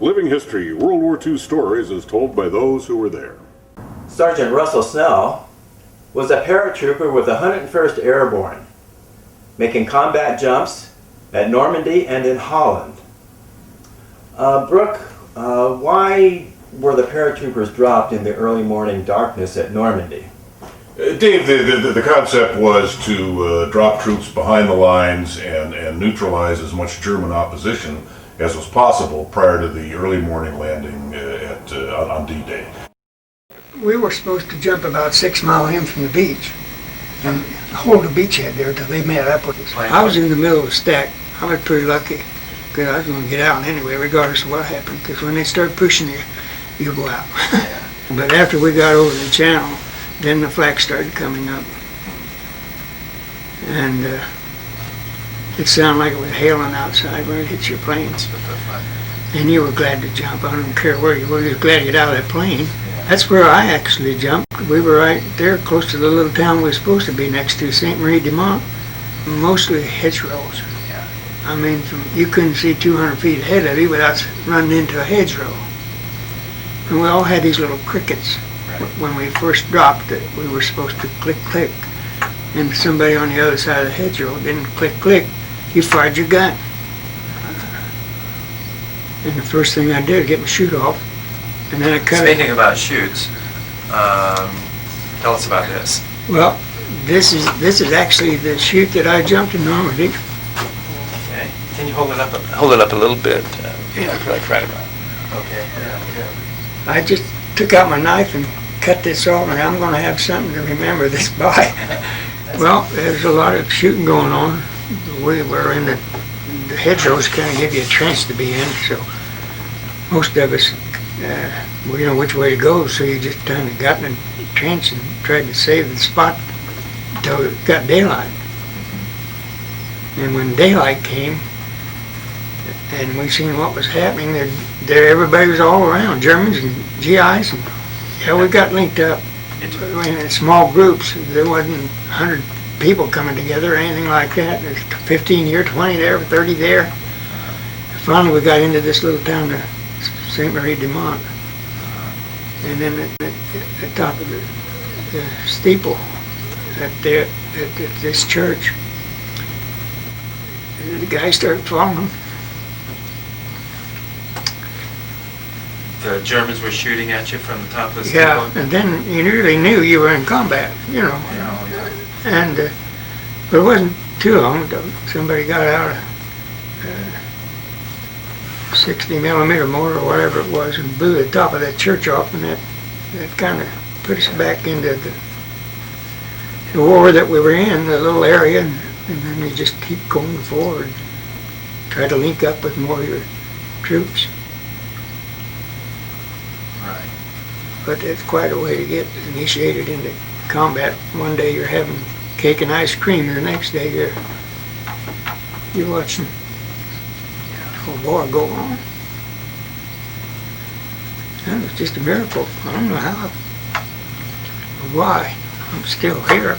Living history, World War II stories as told by those who were there. Sergeant Russell SNELL was a paratrooper with the 101st Airborne, making combat jumps at Normandy and in Holland. Brooke, why were the paratroopers dropped in the early morning darkness at Normandy? Dave, the concept was to drop troops behind the lines and neutralize as much German opposition as was possible prior to the early morning landing on D-Day. We were supposed to jump about 6 miles in from the beach and hold the beachhead there till they met up with us. I was in the middle of the stack. I was pretty lucky because I was going to get out anyway, regardless of what happened, because when they start pushing you, you go out. But after we got over the channel, then the flak started coming up. And it sounded like it was hailing outside when it hit your planes. And you were glad to jump. I don't care where you were, you were glad to get out of that plane. That's where I actually jumped. We were right there close to the little town we were supposed to be next to, St. Marie-de-Mont. Mostly hedgerows. I mean, you couldn't see 200 feet ahead of you without running into a hedgerow. And we all had these little crickets. When we first dropped it, we were supposed to click, click. And somebody on the other side of the hedgerow didn't click, click. You fired your gun. And the first thing I did was get my chute off. And then I cut it. Speaking about chutes, tell us about this. Well, this is actually the chute that I jumped in Normandy. Okay. Can you hold it up? Hold it up a little bit. Like right about. Okay. Yeah. I just took out my knife and cut this off, and I'm going to have something to remember this by. Well, there's a lot of shooting going on. We were in the hedgerows, kind of give you a trench to be in, so most of us, we know which way to go, so you just kind of got in the trench and tried to save the spot until it got daylight. And when daylight came, and we seen what was happening, there everybody was all around, Germans and GIs, and yeah, we got linked up in small groups. There wasn't 100 people coming together or anything like that. There's 15 here, 20 there, 30 there. Finally, we got into this little town of St. Marie-de-Mont, and then at the top of the steeple at this church, the guy started following. The Germans were shooting at you from the top of the steeple? Yeah, and then you really knew you were in combat, you know. Yeah. And but it wasn't too long ago. Somebody got out a 60 millimeter mortar or whatever it was and blew the top of that church off, and that kind of put us back into the war that we were in, the little area, and then we just keep going forward, try to link up with more of your troops. Right. But it's quite a way to get initiated into combat. One day you're having cake and ice cream, and the next day you're watching a war go on. And it's just a miracle. I don't know how or why I'm still here.